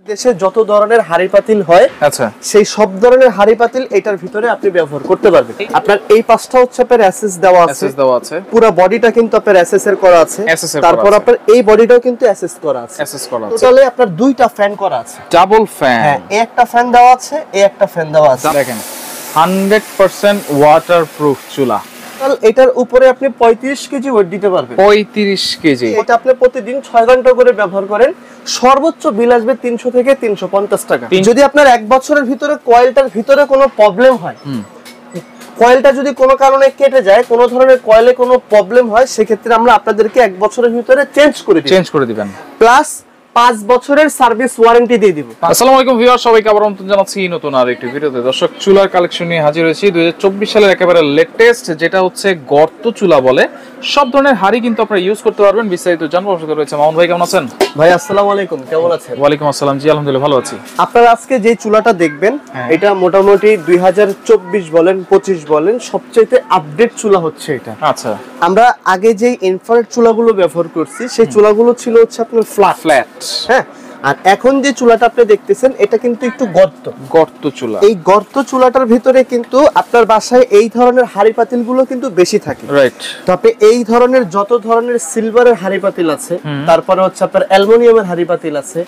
দেশে যত ধরনের হাড়ি পাতিল হয় আচ্ছা সেই সব ধরনের হাড়ি পাতিল এটার ভিতরে আপনি ব্যবহার করতে পারবেন। আপনার এই পাঁচটা হচ্ছে আপনার এসএস দেওয়া আছে, পুরো বডিটা কিন্তু আপনার এসএস এর করা আছে, তারপর আপনার এই বডিটাও কিন্তু এসএস করা আছে। টোটালি আপনার দুইটা ফ্যান করা আছে, ডাবল ফ্যান। হ্যাঁ, এই একটা ফ্যান দেওয়া আছে, এই একটা ফ্যান দেওয়া আছে। দেখেন 100% ওয়াটারপ্রুফ চুলা। এটার উপরে আপনি 35 কেজি ওয়েট দিতে পারবেন। 35 কেজি। এটা আপনি প্রতিদিন 6 ঘন্টা করে ব্যবহার করেন, সর্বোচ্চ বিল আসবে 300 থেকে 350 টাকা। যদি আপনার 1 বছরের ভিতরে কয়েলটার ভিতরে কোনো প্রবলেম হয়, কয়েলটা যদি কোনো কারণে কেটে যায়, কোনো ধরনের কয়েলে কোনো প্রবলেম হয়, সেক্ষেত্রে আমরা আপনাদেরকে 1 বছরের ভিতরে চেঞ্জ করে দিবেন, প্লাস 5 বছরের সার্ভিস ওয়ারেন্টি দিয়ে দিব। আসসালামু আলাইকুম ভিউয়ার, সবাইকে আবার আমন্ত্রণ জানাচ্ছি নতুন আরেকটি ভিডিওতে। দর্শক, চুলার কালেকশন নিয়ে হাজির হয়েছি 2024 সালের একেবারে লেটেস্ট, যেটা হচ্ছে গর্ত চুলা বলে। সব ধরনের হাড়ি কিন্তু আপনারা ইউজ করতে পারবেন। বিস্তারিত জানবো, সাথে রয়েছে মামুন ভাই। কেমন আছেন ভাই? আসসালামু আলাইকুম, কেমন আছেন? ওয়ালাইকুম আসসালাম, জি আলহামদুলিল্লাহ ভালো আছি। আপনারা আজকে যে চুলাটা দেখবেন, এটা মোটামুটি 2024 বলেন 25 বলেন সবচেয়ে আপডেট চুলা হচ্ছে এটা। আচ্ছা, আমরা আগে যে ইনফ্রারেড চুলাগুলো ব্যবহার করছি, সেই চুলাগুলো ছিল হচ্ছে আপনার ফ্ল্যাট। হ্যাঁ, আর এখন যে চুলাটা আপনি দেখতেছেন, এটা কিন্তু একটু গর্ত চুলা। এই গর্ত চুলাটার ভিতরে কিন্তু আপনার বাসায় এই ধরনের হাড়ি পাতিলগুলো কিন্তু বেশি থাকে, রাইট? তো আপনি এই ধরনের যত ধরনের সিলভারের হাড়ি পাতিল আছে, তারপরে হচ্ছে আপনার অ্যালুমিনিয়ামের হাড়ি পাতিল আছে,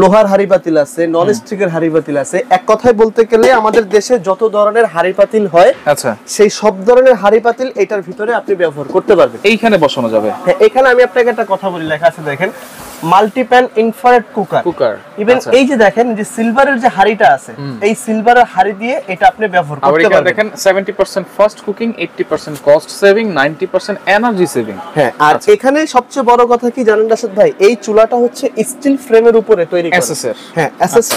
লোহার হাড়ি পাতিল আছে, নন স্টিকের হাড়ি পাতিল আছে। এক কথায় বলতে গেলে আমাদের দেশে যত ধরনের হাড়ি পাতিল হয়, আচ্ছা, সেই সব ধরনের হাড়ি পাতিল এটার ভিতরে আপনি ব্যবহার করতে পারবেন। এইখানে বসানো যাবে। হ্যাঁ, এখানে আমি আপনাকে একটা কথা বলি, লেখা আছে দেখেন, মাল্টিপ্যান ইনফ্রারেড কুকার। ইভেন এই যে দেখেন, যে সিলভারের যে হাড়িটা আছে, এই সিলভারের হাড়ি দিয়ে এটা আপনি ব্যবহার করতে পারবেন। দেখেন 70% fast cooking, 80% cost saving, 90% energy saving. হ্যাঁ, আর এখানে সবচেয়ে বড় কথা কি জানেন রাশেদ ভাই? এই চুলাটা হচ্ছে স্টিল ফ্রেমের উপরে তৈরি করা। হ্যাঁ, এসএস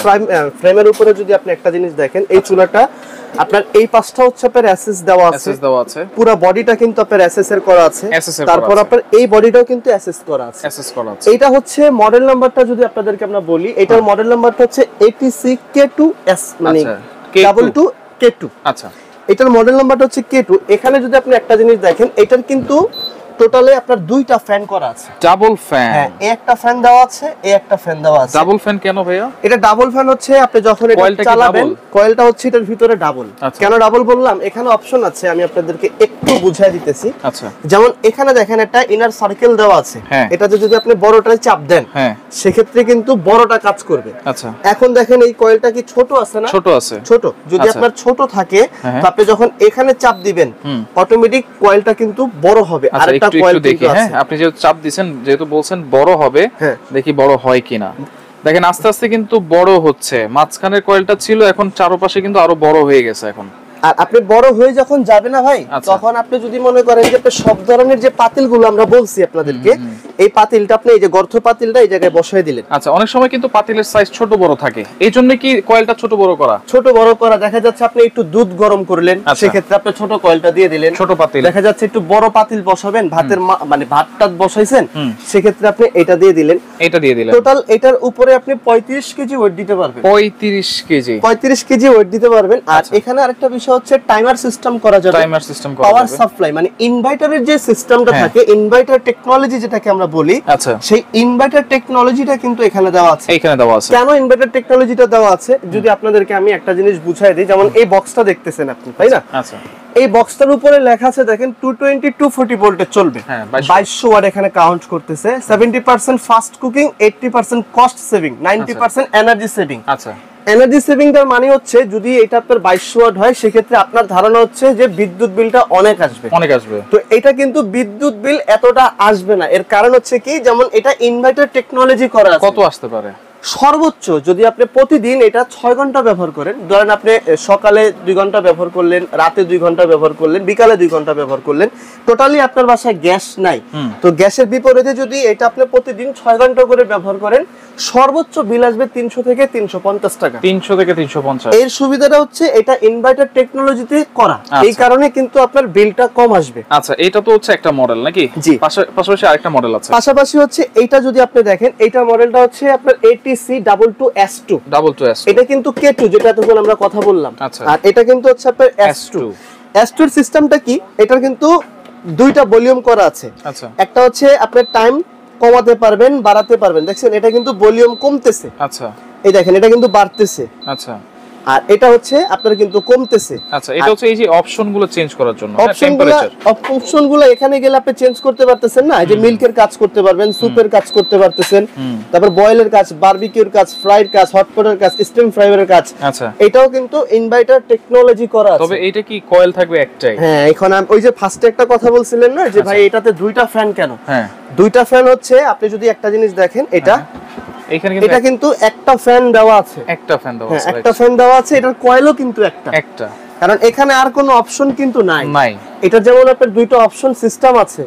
ফ্রেমের উপরে যদি আপনি একটা জিনিস দেখেন, এই চুলাটা আপনার এই পাঁচটা হচ্ছে আপনার এসএস দেওয়া আছে, পুরো বডিটা কিন্তু আপনার এসএস এর করা আছে, তারপর আপনার এই বডিটাও কিন্তু এসএস করা আছে। এটা হচ্ছে মডেল নাম্বারটা যদি আপনাদেরকে আমরা বলি, এটার মডেল নাম্বারটা হচ্ছে ATC K2S, মানে ডাবল2 K2। আচ্ছা, এটার মডেল নাম্বারটা হচ্ছে K2। এখানে যদি আপনি একটা জিনিস দেখেন, এটার কিন্তু টোটালি আপনার দুইটা ফ্যান করা আছে, ডাবল ফ্যান। হ্যাঁ, এই একটা ফ্যান দেওয়া আছে, এই একটা ফ্যান দেওয়া আছে। ডাবল ফ্যান কেন ভাইয়া? এটা ডাবল ফ্যান হচ্ছে আপনি যখন এটা চালাবেন, কয়েলটা হচ্ছে এটার ভিতরে ডাবল। কেন ডাবল বললাম? এখানে অপশন আছে, আমি আপনাদেরকে একটু বুঝিয়ে দিতেছি। আচ্ছা, যেমন এখানে দেখেন একটা ইনার সার্কেল দেওয়া আছে, এটাতে যদি আপনি বড়টায় চাপ দেন, সেক্ষেত্রে কিন্তু বড়টা কাজ করবে। আচ্ছা, এখন দেখেন এই কয়েলটা কি ছোট আছে না? ছোট। যদি আপনার ছোট থাকে, তো আপনি যখন এখানে চাপ দিবেন, অটোমেটিক কয়েলটা কিন্তু বড় হবে। আর একটু দেখি, হ্যাঁ, আপনি যেহেতু চাপ দিবেন, যেহেতু বলছেন বড় হবে, দেখি বড় হয় কিনা। দেখেন আস্তে আস্তে কিন্তু বড় হচ্ছে। মাঝখানের কয়েলটা ছিল, এখন চারপাশে কিন্তু আরো বড় হয়ে গেছে এখন। আর আপনি বড় হয়ে যখন যাবে না ভাই, তখন আপনি যদি মনে করেন যে আপনি সব ধরনের যে পাতিলগুলো আমরা বলছি আপনাদেরকে, এই পাতিলটা আপনি এই যে গর্ত পাতিলটা এই জায়গায় বসায় দিলেন। আচ্ছা, অনেক সময় কিন্তু পাতিলের সাইজ ছোট বড় থাকে, এই জন্য কি কয়েলটা ছোট বড় করা। দেখা যাচ্ছে আপনি একটু দুধ গরম করলেন, সেক্ষেত্রে আপনি ছোট কয়েলটা দিয়ে দিলেন, ছোট পাতিল। দেখা যাচ্ছে একটু বড় পাতিল বসাবেন, ভাতের মানে ভাতটা বসাইছেন, সেক্ষেত্রে আপনি এটা দিয়ে দিলেন। টোটাল এটার উপরে আপনি 35 কেজি ওয়েট দিতে পারবেন। 35 কেজি ওয়েট দিতে পারবেন। আর এখানে আরেকটা বিষয় হচ্ছে টাইমার সিস্টেম করা যাবে, পাওয়ার সাপ্লাই, মানে ইনভার্টারের যে সিস্টেমটা থাকে, ইনভার্টার টেকনোলজি যেটাকে আমরা বলি, সেই ইনভার্টার টেকনোলজিটা কিন্তু এখানে দেওয়া আছে। কেন ইনভার্টার টেকনোলজিটা দেওয়া আছে যদি আপনাদেরকে আমি একটা জিনিস বুঝাই দিই। যেমন এই বক্সটা দেখতেছেন আপনি, তাই না? আচ্ছা, এই বক্সটার উপরে লেখা আছে দেখেন 220 240 ভোল্টে চলবে, 2200 ওয়াট এখানে কাউন্ট করতেছে। 70% fast cooking, 80% cost saving, 90% energy saving. আচ্ছা, এনার্জি সেভিং এর মানে হচ্ছে যদি এটা আপনার 2200 ওয়াট হয়, সেক্ষেত্রে আপনার ধারণা হচ্ছে যে বিদ্যুৎ বিলটা অনেক আসবে। তো এটা কিন্তু বিদ্যুৎ বিল এতটা আসবে না। এর কারণ হচ্ছে কি, যেমন এটা ইনভার্টার টেকনোলজি করা আছে। কত আসতে পারে সর্বোচ্চ? যদি আপনি প্রতিদিন এটা 6 ঘন্টা ব্যবহার করেন, ধরেন আপনি সকালে 2 ঘন্টা ব্যবহার করলেন, রাতে 2 ঘন্টা ব্যবহার করলেন, বিকালে 2 ঘন্টা ব্যবহার করলেন, টোটালি আপনার বাসায় গ্যাস নাই, তো গ্যাসের বিপরীতে যদি এটা আপনি প্রতিদিন 6 ঘন্টা করে ব্যবহার করেন, সর্বোচ্চ বিল আসবে 300 থেকে 350 টাকা। 300 থেকে 350। এর সুবিধাটা হচ্ছে এটা ইনভার্টার টেকনোলজিতে করা, এই কারণে কিন্তু আপনার বিলটা কম আসবে। আচ্ছা, এটা তো হচ্ছে একটা মডেল নাকি? জি, পাশাপাশি আরেকটা মডেল আছে। পাশাপাশি হচ্ছে এইটা যদি আপনি দেখেন, এইটার মডেলটা হচ্ছে আপনার ATC double2S2। এটা কিন্তু K2 যেটা এতক্ষণ আমরা কথা বললাম। আর এটা কিন্তু হচ্ছে আপনার S2 এর সিস্টেমটা কি, এটার কিন্তু দুইটা ভলিউম করা আছে। একটা হচ্ছে আপনার টাইম কমাতে পারবেন, বাড়াতে পারবেন। দেখছেন এটা কিন্তু ভলিউম কমতেছে। আচ্ছা, এই দেখেন এটা কিন্তু বাড়তেছে। আচ্ছা, আর এটা হচ্ছে আপনার কিন্তু কমতেছে। আচ্ছা, এটা হচ্ছে এই যে অপশনগুলো চেঞ্জ করার জন্য, অপশনগুলো এখানে গেলে আপনি চেঞ্জ করতে পারতেছেন না, এই যে মিল্কের কাজ করতে পারবেন, সুপের কাজ করতে পারতেছেন, তারপর বয়েলের কাজ, বারবিকিউর কাজ, ফ্রাইড কাজ, হটপটের কাজ, স্টিম ফ্রাইয়ের কাজ। আচ্ছা, এটাও কিন্তু ইনভার্টার টেকনোলজি করা আছে। তবে এটা কি কয়েল থাকবে একটাই? হ্যাঁ, এখন ওই যে ফার্স্টে একটা কথা বলছিলেন না যে ভাই এটাতে দুইটা ফ্যান কেন? হ্যাঁ, দুইটা ফ্যান হচ্ছে আপনি যদি একটা জিনিস দেখেন, এটা এটা কিন্তু একটা ফ্যান দেওয়া আছে, একটা ফ্যান দেওয়া আছে, একটা ফ্যান দেওয়া আছে, এটার কয়েলও কিন্তু একটা, কারণ এখানে আর কোনো অপশন কিন্তু নাই। এটা যেমন আপনার দুইটা অপশন সিস্টেম আছে,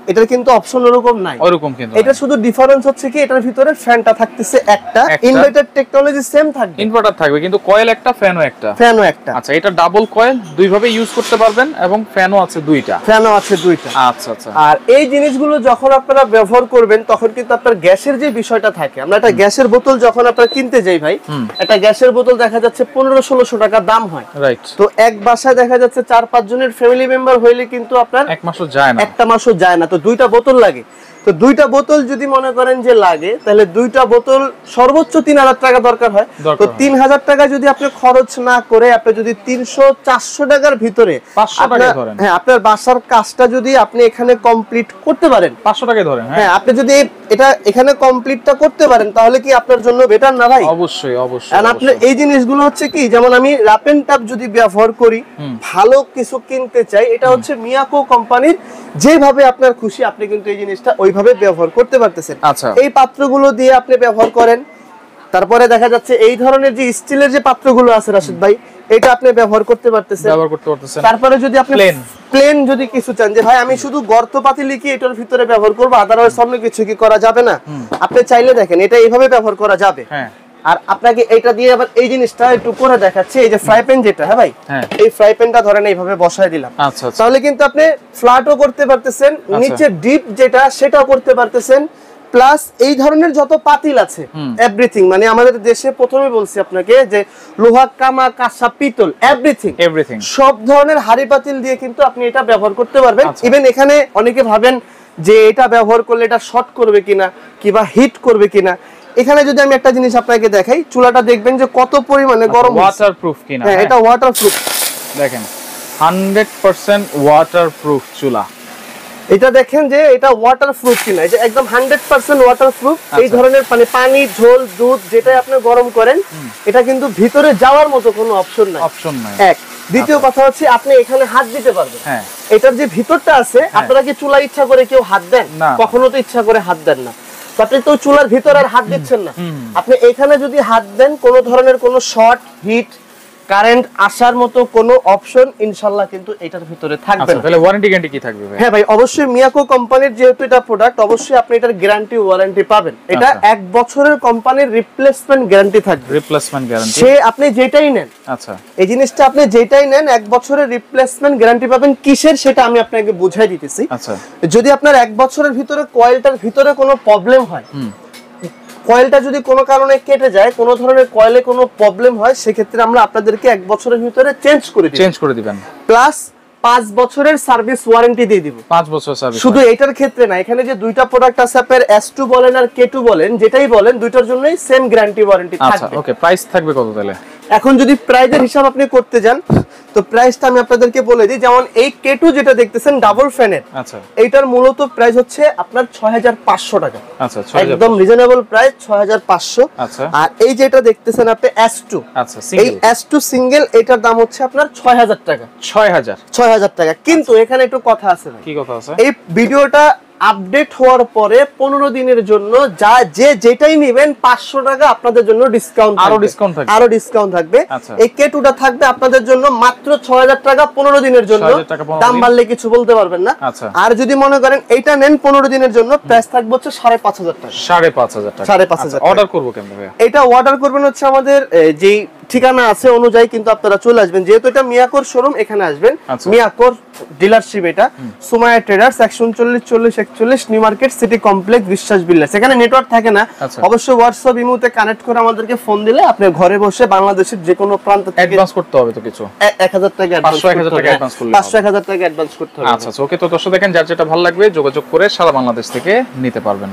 এটার কিন্তু অপশন ওরকম নাই, ওরকম কিন্তু এটা শুধু ডিফারেন্স হচ্ছে কি এটার ভিতরে ফ্যানটা থাকতেছে একটা, ইনভার্টার টেকনোলজি সেম থাকবে, ইনভার্টার থাকবে কিন্তু কয়েল একটা, ফ্যানও একটা, ফ্যানও একটা। আচ্ছা, এটা ডাবল কয়েল, দুই ভাবে ইউজ করতে পারবেন এবং ফ্যানও আছে দুইটা, ফ্যানও আছে দুইটা। আচ্ছা আচ্ছা। আর এই জিনিসগুলো যখন আপনারা ব্যবহার করবেন তখন কিন্তু আপনার গ্যাসের যে বিষয়টা থাকে, আমরা একটা গ্যাসের বোতল যখন আপনারা কিনতে যাই ভাই, একটা গ্যাসের বোতল দেখা যাচ্ছে 1500-1600 টাকা দাম হয়, রাইট? তো এক বাসায় দেখা যাচ্ছে 4-5 জনের ফ্যামিলি মেম্বার হইলে কিন্তু আপনার এক মাসও যায় না, একটা মাসও যায় না, তো দুইটা বোতল লাগে। তো দুইটা বোতল যদি মনে করেন যে লাগে, তাহলে দুইটা বোতল সর্বোচ্চ 3000 টাকা দরকার হয়। তো 3000 টাকা যদি আপনি খরচ না করে আপনি যদি 300-400 টাকার ভিতরে 500 টাকা ধরেন, হ্যাঁ, আপনার বাসার কাজটা যদি আপনি এখানে কমপ্লিট করতে পারেন, 500 টাকা ধরেন, হ্যাঁ, আপনি যদি এটা এখানে কমপ্লিটটা করতে পারেন তাহলে কি আপনার জন্য বেটার না ভাই? অবশ্যই অবশ্যই। আর আপনি এই জিনিসগুলো হচ্ছে কি, যেমন আমি রাপেন ট্যাপ যদি ব্যবহার করি, ভালো কিছু কিনতে চাই, এটা হচ্ছে মিয়াকো কোম্পানির, যেভাবে আপনার খুশি আপনি কিন্তু এই জিনিসটা ওইভাবে ব্যবহার করতে পারতেছেন। আচ্ছা, এই পাত্রগুলো দিয়ে আপনি ব্যবহার করেন, তারপরে দেখা যাচ্ছে এই ধরনের যে স্টিলের যে পাত্রগুলো আছে রাশিদ ভাই, এটা আপনি ব্যবহার করতে পারতেছেন, ব্যবহার করতে পারতেছেন। তারপরে যদি আপনি প্লেন যদি কিছু চান যে ভাই আমি শুধু গর্ত পাতিলি কি এটার ভিতরে ব্যবহার করব, আদারওয়াইজ অন্য কিছু কি করা যাবে না, আপনি চাইলে দেখেন এটা এইভাবে ব্যবহার করা যাবে। হ্যাঁ, আর আপনাকে এটা দিয়ে আবার এই জিনিসটা একটু করে দেখাচ্ছি, এই যে ফ্রাই প্যান যেটা, হ্যাঁ ভাই, এই ফ্রাই প্যানটা ধরেন এইভাবে বসায় দিলাম, তাহলে কিন্তু আপনি ফ্ল্যাটও করতে পারতেছেন, নিচে ডিপ যেটা সেটাও করতে পারতেছেন, প্লাস এই ধরনের যত পাতিল আছে এভরিথিং, মানে আমাদের দেশে প্রথমে বলছি আপনাকে যে লোহা, কামা, কাঁসা, পিতল, এভরিথিং সব ধরনের হাড়ি পাতিল দিয়ে কিন্তু আপনি এটা ব্যবহার করতে পারবেন। ইভেন এখানে অনেকে ভাবেন যে এটা ব্যবহার করলে এটা শর্ট করবে কিনা কিংবা হিট করবে কিনা, এখানে যদি আমি একটা জিনিস আপনাকে দেখাই, চুলাটা দেখবেন যে কত পরিমাণে গরম, ওয়াটারপ্রুফ কিনা। হ্যাঁ, এটা ওয়াটারপ্রুফ, দেখেন 100% ওয়াটারপ্রুফ চুলা, এটা দেখেন যে এটা ওয়াটারপ্রুফ কিনা, এই যে একদম 100% ওয়াটারপ্রুফ। এই ধরনের মানে পানি, ঝোল, দুধ যেটা আপনি গরম করেন, এটা কিন্তু ভিতরে যাওয়ার মতো কোনো অপশন নাই, এক। দ্বিতীয় কথা হচ্ছে আপনি এখানে হাত দিতে পারবেন। হ্যাঁ, এটার যে ভিতরটা আছে, আপনারা কি চুলা ইচ্ছা করে কেউ হাত দেন? কখনো তো ইচ্ছা করে হাত দেন না, আপনি তো চুলার ভিতর আর হাত দিচ্ছেন না, আপনি এখানে যদি হাত দেন কোনো ধরনের কোনো শর্ট, হিট, কারেন্ট আসার মতো কোনো অপশন ইনশাআল্লাহ কিন্তু এটার ভিতরে থাকবে না। তাহলে ওয়ারেন্টি গ্যারান্টি কি থাকবে ভাই? হ্যাঁ ভাই, অবশ্যই মিয়াকো কোম্পানির যেহেতু এটা প্রোডাক্ট, অবশ্যই আপনি এটার গ্যারান্টি ওয়ারেন্টি পাবেন। এটা 1 বছরের কোম্পানির রিপ্লেসমেন্ট গ্যারান্টি থাকবে, রিপ্লেসমেন্ট গ্যারান্টি, সে আপনি যেটাই নেন। আচ্ছা, এই জিনিসটা আপনি যেটাই নেন 1 বছরের রিপ্লেসমেন্ট গ্যারান্টি পাবেন। কিসের সেটা আমি আপনাকে বুঝাই দিতেছি। আচ্ছা, যদি আপনার 1 বছরের ভিতরে কয়েলটার ভিতরে কোনো প্রবলেম হয়, কয়েলটা যদি কোনো কারণে কেটে যায়, কোনো ধরনের কয়েলে কোনো প্রবলেম হয়, সেক্ষেত্রে আমরা আপনাদেরকে 1 বছরের ভিতরে চেঞ্জ করে দিবেন, প্লাস 5 বছরের সার্ভিস ওয়ারেন্টি দিয়ে দিব। 5 বছর সার্ভিস। শুধু এটার ক্ষেত্রে না, এখানে যে দুইটা প্রোডাক্ট আছে আপনার S2 বলেন আর K2 বলেন, যেটাই বলেন, দুইটার জন্যই সেম গ্যারান্টি ওয়ারেন্টি থাকবে। আচ্ছা, ওকে। প্রাইস থাকবে কত তাহলে? এখন যদি প্রাইসের হিসাব আপনি করতে যান, তো প্রাইসটা আমি আপনাদেরকে বলে দিই। যেমন এই K2 যেটা দেখতেছেন ডাবল ফ্যানের, আচ্ছা, এইটার মূলত প্রাইস হচ্ছে আপনার 6500 টাকা। আচ্ছা, একদম রিজনেবল প্রাইস 6500। আচ্ছা, আর এই যেটা দেখতেছেন আপনি S2, আচ্ছা, এই S2 সিঙ্গেল, এটার দাম হচ্ছে আপনার 6000 টাকা। 6000 টাকা। কিন্তু এখানে একটু কথা আছে। কি কথা আছে? এই ভিডিওটা আপডেট হওয়ার পরে 15 দিনের জন্য যেটাই নেবেন 500 টাকা আপনাদের জন্য ডিসকাউন্ট, আরো ডিসকাউন্ট থাকবে। এই K2টা থাকবে আপনাদের জন্য মাত্র 6000 টাকা 15 দিনের জন্য, দাম বাড়লে কিছু বলতে পারবেন না। আর যদি মনে করেন এইটা নেন 15 দিনের জন্য, প্রাইস থাকবে হচ্ছে 5500 টাকা। 5500 অর্ডার করব কেমনে ভাই? এটা অর্ডার করবেন হচ্ছে আমাদের যেই ঠিকানা আছে অনুযায়ী কিন্তু আপনারা চলে আসবেন। যেহেতু এটা মিয়াকোর শোরুম, এখানে আসবেন, মিয়াকোর ডিলারশিপ, এটা Sumaiya traders 139-40-41 new market city complex, বিশ্বাস বিল্ডার্স। এখানে নেটওয়ার্ক থাকে না, অবশ্যই হোয়াটসঅ্যাপ, ইমোতে কানেক্ট করে আমাদেরকে ফোন দিলে আপনি ঘরে বসে বাংলাদেশের যে কোনো প্রান্ত থেকে অ্যাডভান্স করতে হবে। তো কিছু 1000 টাকা অ্যাডভান্স, 500-1000 টাকা অ্যাডভান্স করলে 500-1000 টাকা অ্যাডভান্স করতে হবে। আচ্ছা, ওকে। তো দর্শক দেখেন, যার যেটা ভালো লাগবে যোগাযোগ করে সারা বাংলাদেশ থেকে নিতে পারবেন।